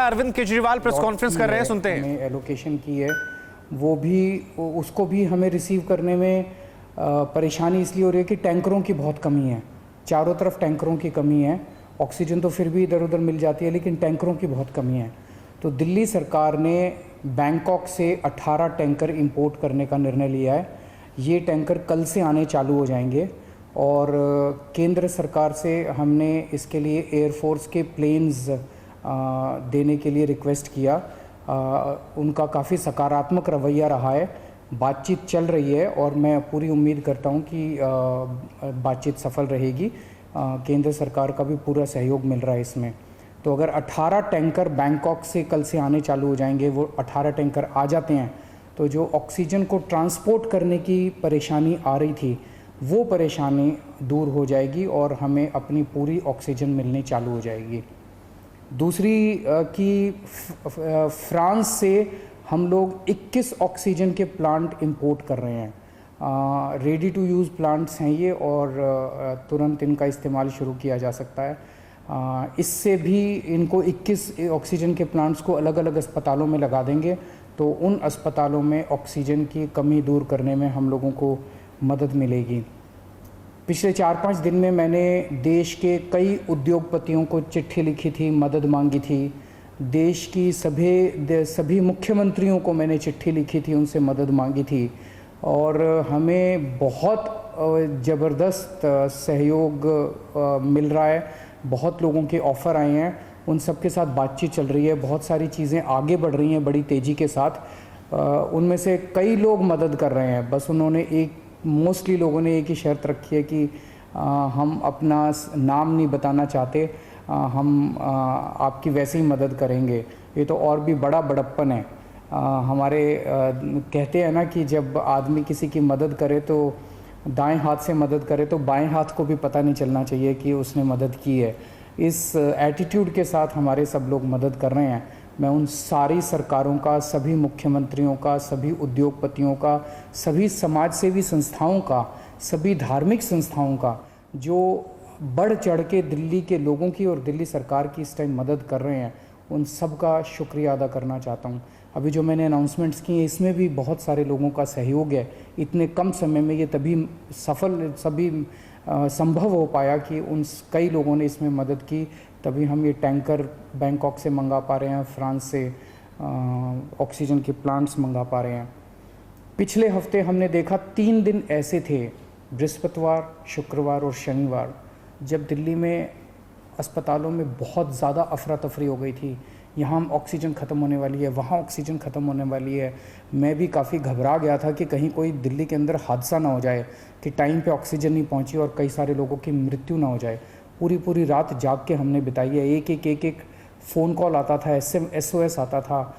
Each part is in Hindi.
अरविंद केजरीवाल प्रेस कॉन्फ्रेंस कर रहे हैं, सुनते हैं। एलोकेशन की है, वो भी उसको भी हमें रिसीव करने में परेशानी इसलिए हो रही है कि टैंकरों की बहुत कमी है। चारों तरफ टैंकरों की कमी है। ऑक्सीजन तो फिर भी इधर उधर मिल जाती है, लेकिन टैंकरों की बहुत कमी है। तो दिल्ली सरकार ने बैंकॉक से 18 टैंकर इंपोर्ट करने का निर्णय लिया है। ये टैंकर कल से आने चालू हो जाएंगे और केंद्र सरकार से हमने इसके लिए एयरफोर्स के प्लेन्स देने के लिए रिक्वेस्ट किया। उनका काफ़ी सकारात्मक रवैया रहा है, बातचीत चल रही है और मैं पूरी उम्मीद करता हूं कि बातचीत सफल रहेगी। केंद्र सरकार का भी पूरा सहयोग मिल रहा है इसमें। तो अगर 18 टैंकर बैंकॉक से कल से आने चालू हो जाएंगे, वो 18 टैंकर आ जाते हैं तो जो ऑक्सीजन को ट्रांसपोर्ट करने की परेशानी आ रही थी वो परेशानी दूर हो जाएगी और हमें अपनी पूरी ऑक्सीजन मिलनी चालू हो जाएगी। दूसरी कि फ्रांस से हम लोग 21 ऑक्सीजन के प्लांट इंपोर्ट कर रहे हैं। रेडी टू यूज़ प्लांट्स हैं ये और तुरंत इनका इस्तेमाल शुरू किया जा सकता है। इससे भी इनको 21 ऑक्सीजन के प्लांट्स को अलग अलग अस्पतालों में लगा देंगे तो उन अस्पतालों में ऑक्सीजन की कमी दूर करने में हम लोगों को मदद मिलेगी। पिछले 4-5 दिन में मैंने देश के कई उद्योगपतियों को चिट्ठी लिखी थी, मदद मांगी थी। देश की सभी मुख्यमंत्रियों को मैंने चिट्ठी लिखी थी, उनसे मदद मांगी थी और हमें बहुत ज़बरदस्त सहयोग मिल रहा है। बहुत लोगों के ऑफ़र आए हैं, उन सब के साथ बातचीत चल रही है। बहुत सारी चीज़ें आगे बढ़ रही हैं बड़ी तेज़ी के साथ। उनमें से कई लोग मदद कर रहे हैं, बस उन्होंने मोस्टली लोगों ने एक ही शर्त रखी है कि हम अपना नाम नहीं बताना चाहते, हम आपकी वैसे ही मदद करेंगे। ये तो और भी बड़ा बड़प्पन है। हमारे कहते हैं ना कि जब आदमी किसी की मदद करे तो दाएं हाथ से मदद करे तो बाएं हाथ को भी पता नहीं चलना चाहिए कि उसने मदद की है। इस एटीट्यूड के साथ हमारे सब लोग मदद कर रहे हैं। मैं उन सारी सरकारों का, सभी मुख्यमंत्रियों का, सभी उद्योगपतियों का, सभी समाजसेवी संस्थाओं का, सभी धार्मिक संस्थाओं का जो बढ़ चढ़ के दिल्ली के लोगों की और दिल्ली सरकार की इस टाइम मदद कर रहे हैं, उन सब का शुक्रिया अदा करना चाहता हूँ। अभी जो मैंने अनाउंसमेंट्स की हैं इसमें भी बहुत सारे लोगों का सहयोग है। इतने कम समय में ये तभी संभव हो पाया कि उन कई लोगों ने इसमें मदद की, तभी हम ये टैंकर बैंकॉक से मंगा पा रहे हैं, फ्रांस से ऑक्सीजन के प्लांट्स मंगा पा रहे हैं। पिछले हफ्ते हमने देखा 3 दिन ऐसे थे, बृहस्पतिवार, शुक्रवार और शनिवार, जब दिल्ली में अस्पतालों में बहुत ज़्यादा अफरा तफरी हो गई थी। यहाँ ऑक्सीजन ख़त्म होने वाली है, वहाँ ऑक्सीजन ख़त्म होने वाली है। मैं भी काफ़ी घबरा गया था कि कहीं कोई दिल्ली के अंदर हादसा ना हो जाए कि टाइम पे ऑक्सीजन नहीं पहुँची और कई सारे लोगों की मृत्यु ना हो जाए। पूरी रात जाग के हमने बिताई है। एक फ़ोन कॉल आता था, SOS आता था,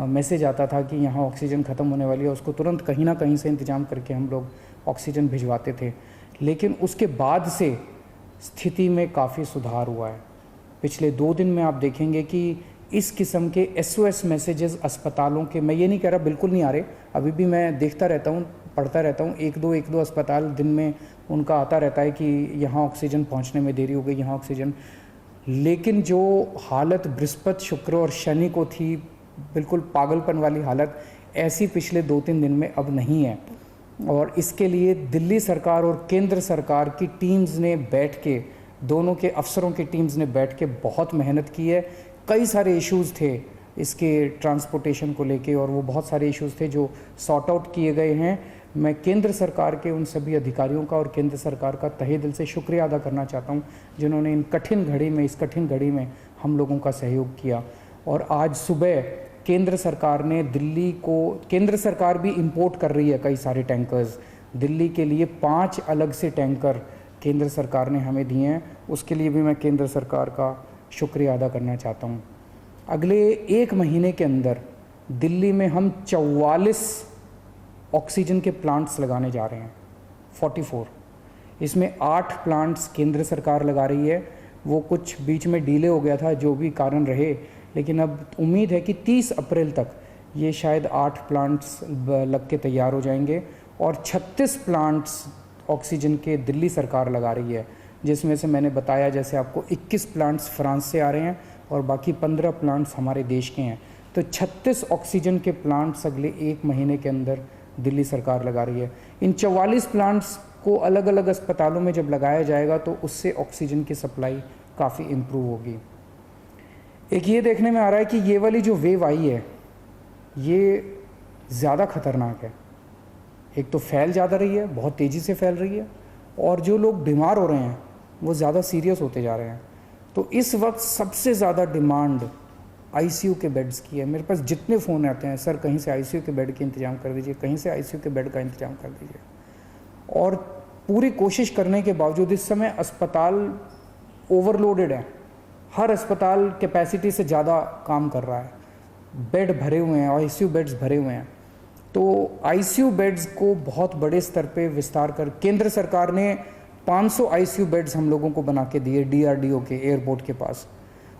मैसेज आता था कि यहाँ ऑक्सीजन ख़त्म होने वाली है। उसको तुरंत कहीं ना कहीं से इंतज़ाम करके हम लोग ऑक्सीजन भिजवाते थे। लेकिन उसके बाद से स्थिति में काफ़ी सुधार हुआ है। पिछले 2 दिन में आप देखेंगे कि इस किस्म के SOS मैसेजेस अस्पतालों के, मैं ये नहीं कह रहा बिल्कुल नहीं आ रहे, अभी भी मैं देखता रहता हूँ, पढ़ता रहता हूँ। एक दो अस्पताल दिन में उनका आता रहता है कि यहाँ ऑक्सीजन पहुँचने में देरी हो गई, यहाँ ऑक्सीजन। लेकिन जो हालत बृहस्पति, शुक्र और शनि को थी, बिल्कुल पागलपन वाली हालत, ऐसी पिछले 2-3 दिन में अब नहीं है। और इसके लिए दिल्ली सरकार और केंद्र सरकार की टीम्स ने बैठ के, दोनों के अफसरों की टीम्स ने बैठ के बहुत मेहनत की है। कई सारे इश्यूज़ थे इसके ट्रांसपोर्टेशन को लेके और वो बहुत सारे इश्यूज़ थे जो सॉर्ट आउट किए गए हैं। मैं केंद्र सरकार के उन सभी अधिकारियों का और केंद्र सरकार का तहे दिल से शुक्रिया अदा करना चाहता हूँ जिन्होंने इस कठिन घड़ी में हम लोगों का सहयोग किया। और आज सुबह केंद्र सरकार ने केंद्र सरकार भी इंपोर्ट कर रही है कई सारे टैंकर्स दिल्ली के लिए। 5 अलग से टैंकर केंद्र सरकार ने हमें दिए हैं, उसके लिए भी मैं केंद्र सरकार का शुक्रिया अदा करना चाहता हूँ। अगले 1 महीने के अंदर दिल्ली में हम 44 ऑक्सीजन के प्लांट्स लगाने जा रहे हैं, 44। इसमें 8 प्लांट्स केंद्र सरकार लगा रही है, वो कुछ बीच में डिले हो गया था, जो भी कारण रहे, लेकिन अब उम्मीद है कि 30 अप्रैल तक ये शायद 8 प्लांट्स लग के तैयार हो जाएंगे और 36 प्लांट्स ऑक्सीजन के दिल्ली सरकार लगा रही है, जिसमें से मैंने बताया जैसे आपको 21 प्लांट्स फ्रांस से आ रहे हैं और बाकी 15 प्लांट्स हमारे देश के हैं। तो 36 ऑक्सीजन के प्लांट्स अगले 1 महीने के अंदर दिल्ली सरकार लगा रही है। इन 44 प्लांट्स को अलग अलग अस्पतालों में जब लगाया जाएगा तो उससे ऑक्सीजन की सप्लाई काफ़ी इम्प्रूव होगी। एक ये देखने में आ रहा है कि ये वाली जो वेव आई है ये ज़्यादा खतरनाक है। एक तो फैल ज़्यादा रही है, बहुत तेज़ी से फैल रही है, और जो लोग बीमार हो रहे हैं वो ज़्यादा सीरियस होते जा रहे हैं। तो इस वक्त सबसे ज़्यादा डिमांड आईसीयू के बेड्स की है। मेरे पास जितने फ़ोन आते हैं, सर कहीं से आईसीयू के बेड के इंतज़ाम कर दीजिए, कहीं से आईसीयू के बेड का इंतज़ाम कर दीजिए। और पूरी कोशिश करने के बावजूद इस समय अस्पताल ओवरलोडेड है। हर अस्पताल कैपेसिटी से ज़्यादा काम कर रहा है, बेड भरे हुए हैं, आईसीयू बेड्स भरे हुए हैं। तो आईसीयू बेड्स को बहुत बड़े स्तर पे विस्तार कर केंद्र सरकार ने 500 आईसीयू बेड्स हम लोगों को बना के दिए डीआरडीओ के एयरपोर्ट के पास।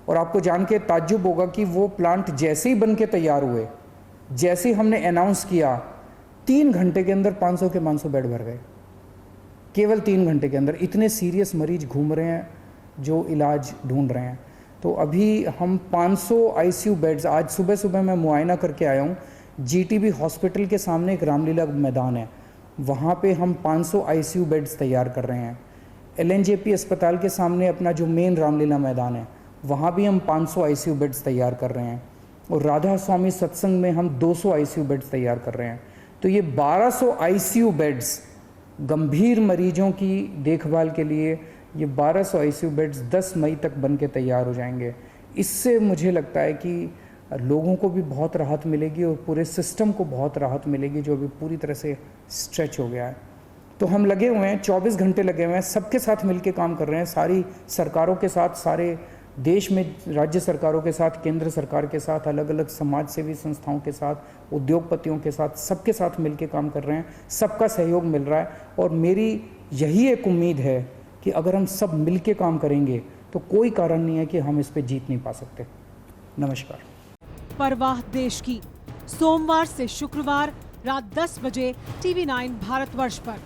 और आपको जान के ताज्जुब होगा कि वो प्लांट जैसे ही बन के तैयार हुए, जैसे ही हमने अनाउंस किया, 3 घंटे के अंदर 500 के 500 बेड भर गए। केवल 3 घंटे के अंदर। इतने सीरियस मरीज घूम रहे हैं जो इलाज ढूंढ रहे हैं। तो अभी हम 500 आईसीयू बेड्स, आज सुबह सुबह मैं मुआयना करके आया हूँ, जीटीबी हॉस्पिटल के सामने एक रामलीला मैदान है, वहाँ पे हम 500 आईसीयू बेड्स तैयार कर रहे हैं। एलएनजेपी अस्पताल के सामने अपना जो मेन रामलीला मैदान है, वहाँ भी हम 500 आईसीयू बेड्स तैयार कर रहे हैं। और राधा स्वामी सत्संग में हम 200 आईसीयू बेड्स तैयार कर रहे हैं। तो ये 1200 आईसीयू बेड्स गंभीर मरीजों की देखभाल के लिए, ये 1200 आईसीयू बेड्स 10 मई तक बन के तैयार हो जाएंगे। इससे मुझे लगता है कि लोगों को भी बहुत राहत मिलेगी और पूरे सिस्टम को बहुत राहत मिलेगी जो अभी पूरी तरह से स्ट्रेच हो गया है। तो हम लगे हुए हैं, 24 घंटे लगे हुए हैं, सबके साथ मिलके काम कर रहे हैं, सारी सरकारों के साथ, सारे देश में राज्य सरकारों के साथ, केंद्र सरकार के साथ, अलग अलग समाज सेवी संस्थाओं के साथ, उद्योगपतियों के साथ, सबके साथ मिलके काम कर रहे हैं। सबका सहयोग मिल रहा है और मेरी यही एक उम्मीद है कि अगर हम सब मिलके काम करेंगे तो कोई कारण नहीं है कि हम इस पे जीत नहीं पा सकते। नमस्कार। परवाह देश की, सोमवार से शुक्रवार रात 10 बजे TV9 भारतवर्ष पर।